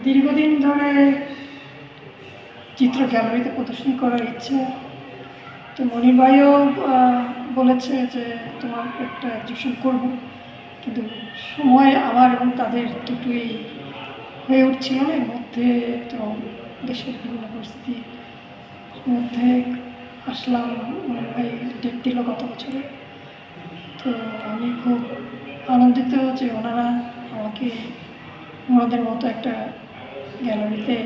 দীর্ঘদিন ধরে চিত্র গ্যালারিতে প্রদর্শনী করার ইচ্ছে। তো মনির ভাইও বলেছে যে তোমার একটা এক্সিবিশন করব, কিন্তু সময় আমার এবং তাদের দুটোই হয়ে উঠছিল না। এর মধ্যে তো দেশের বিভিন্ন পরিস্থিতির মধ্যে আসলাম। মনির ভাই ডেট দিল গত বছরে। তো আমি খুব আনন্দিত যে ওনারা আমাকে ওনাদের মতো একটা গ্যালারিতে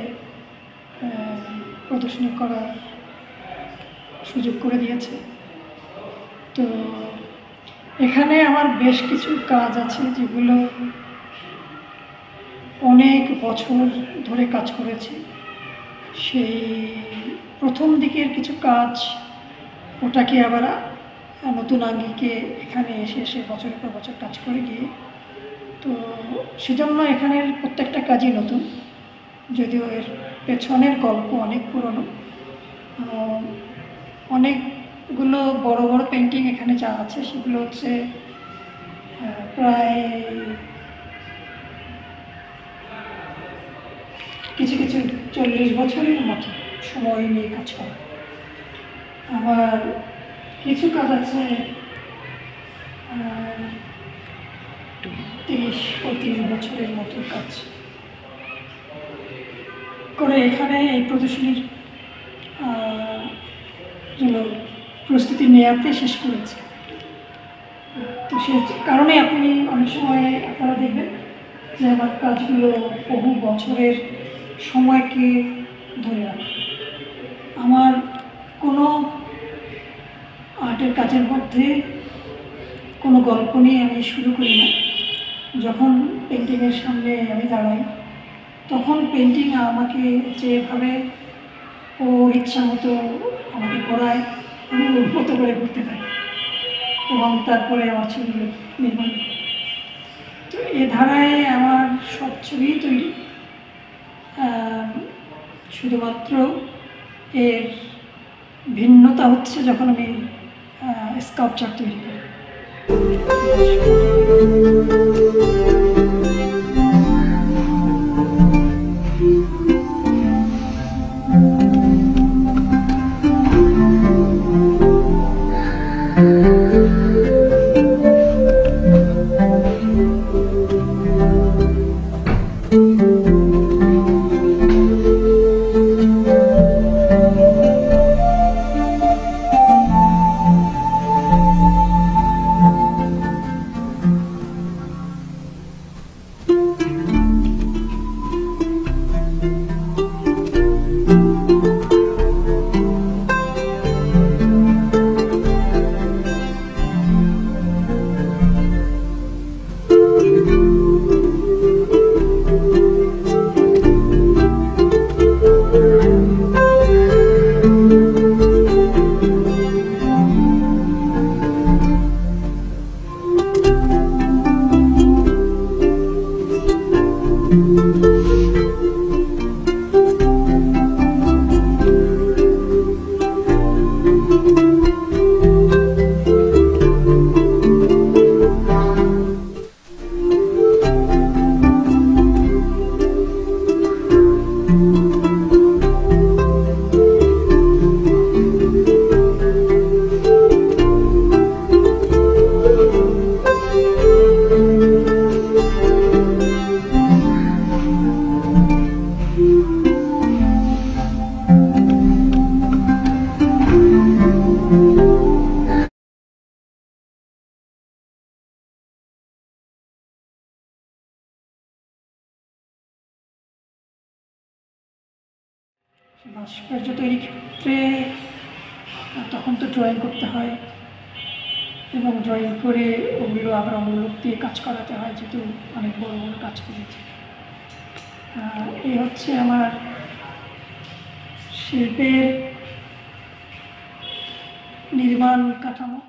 প্রদর্শনী করার সুযোগ করে দিয়েছে। তো এখানে আমার বেশ কিছু কাজ আছে যেগুলো অনেক বছর ধরে কাজ করেছি। সেই প্রথম দিকের কিছু কাজ ওটাকে আবার নতুন আঙ্গিকে এখানে এসে এসে বছরের পর বছর কাজ করে গিয়ে, তো সেজন্য এখানের প্রত্যেকটা কাজই নতুন, যদিও এর পেছনের গল্প অনেক পুরনো। অনেকগুলো বড় বড় পেন্টিং এখানে যা আছে সেগুলো হচ্ছে প্রায় কিছু কিছু 40 বছরের মতো সময় নিয়ে কাজ করা। আবার কিছু কাজ আছে 30-35 বছরের মতো কাজ করে এখানে এই প্রদর্শনীর জন্য প্রস্তুতি নেওয়াতে শেষ করেছে। তো সে কারণে আপনি অনেক সময় আপনারা দেখবেন যে আমার কাজগুলো বহু বছরের সময়কে ধরে রাখে। আমার কোনো আর্টের কাজের মধ্যে কোনো গল্প নিয়ে আমি শুরু করি না। যখন পেন্টিংয়ের সামনে আমি দাঁড়াই তখন পেন্টিং আমাকে যেভাবে ওর ইচ্ছা মতো আমাকে করায়, আমি ওর মতো করে করতে থাকি এবং তারপরে আমার ছবিগুলো নির্মাণ করি। তো এ ধারায় আমার সব ছবি তৈরি, শুধুমাত্র এর ভিন্নতা হচ্ছে যখন আমি স্কাল্পচার তৈরি করি। ভাস্কর্য তৈরির ক্ষেত্রে তখন তো ড্রয়িং করতে হয় এবং ড্রয়িং করে ওগুলো আবার অমূলক দিয়ে কাজ করাতে হয়, যেহেতু অনেক বড় বড় কাজ করেছি। এই হচ্ছে আমার শিল্পের নির্মাণ কাঠামো।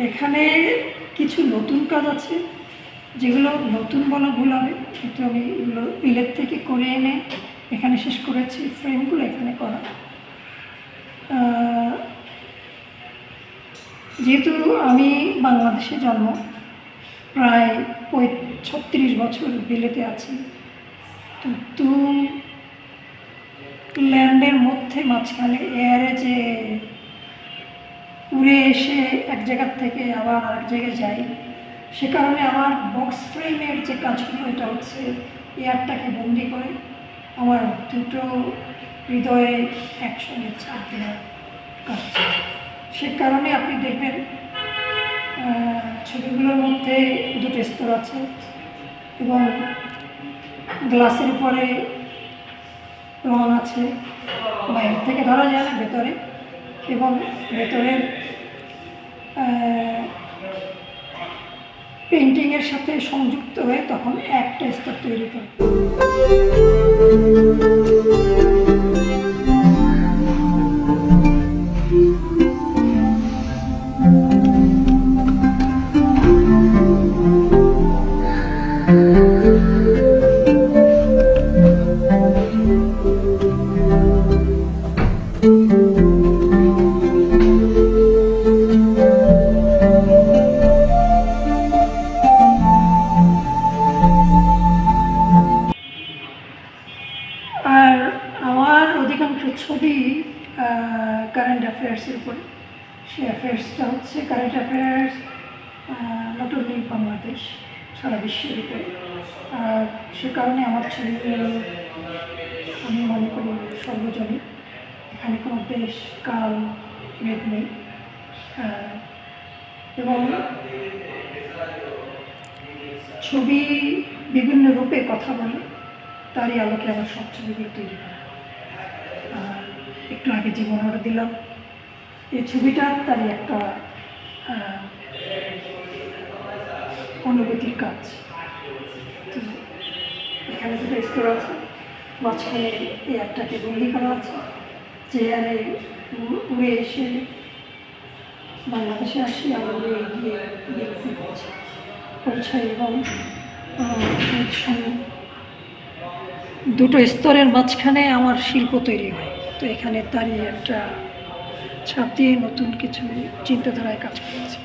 এখানে কিছু নতুন কাজ আছে, যেগুলো নতুন বলা ভুল হবে, কিন্তু আমি এগুলো বিলেত থেকে করে এনে এখানে শেষ করেছি। ফ্রেমগুলো এখানে করা। যেহেতু আমি বাংলাদেশে জন্ম, প্রায় 36 বছর বিলেতে আছি, তো ল্যান্ডের মধ্যে মাঝখানে এয়ারে যে উড়ে এসে এক জায়গার থেকে আবার আরেক জায়গায় যাই, সে কারণে আমার বক্স ফ্রেমের যে কাজগুলো, এটা হচ্ছে এয়ারটাকে বন্দি করে আমার দুটো হৃদয়ে একসঙ্গে চাপ দেওয়ার কাজ। সে কারণে আপনি দেখবেন ছবিগুলোর মধ্যে দুটো স্তর আছে এবং গ্লাসের উপরে রং আছে, বাইরে থেকে ধরা যায় না, ভেতরে, এবং ভেতরের পেন্টিংয়ের সাথে সংযুক্ত হয়ে তখন একটা স্তর তৈরি করে। আর আমার অধিকাংশ ছবি কারেন্ট অ্যাফেয়ার্সের উপরে। সেই অ্যাফেয়ার্সটা হচ্ছে current affairs not only Bangladesh, সারা বিশ্বের উপরে। আর সে কারণে আমার ছবিগুলো আমি মনে করি সর্বজনীন। এখানে কোনো দেশ, কাল, ভেদ নেই, এবং ছবি বিভিন্ন রূপে কথা বলে, তারই আলোকে আমার সব ছবিগুলো তৈরি করা। আর একটু আগে যে বর্ণনা দিলাম, এই ছবিটা তারই একটা অনুভূতির কাজ। তো এখানে দুটো স্তর আছে, মাঝখানে এয়ারটাকে বন্দি করা আছে, যে এয়ারে উড়ে এসে বাংলাদেশে আসি, আমরা উড়ে গিয়ে বিলেতে পৌঁছাই, এবং দুটো স্তরের মাঝখানে আমার শিল্প তৈরি হয়। তো এখানে তারই একটা ছাপ দিয়ে নতুন কিছু চিন্তাধারায় কাজ করেছে।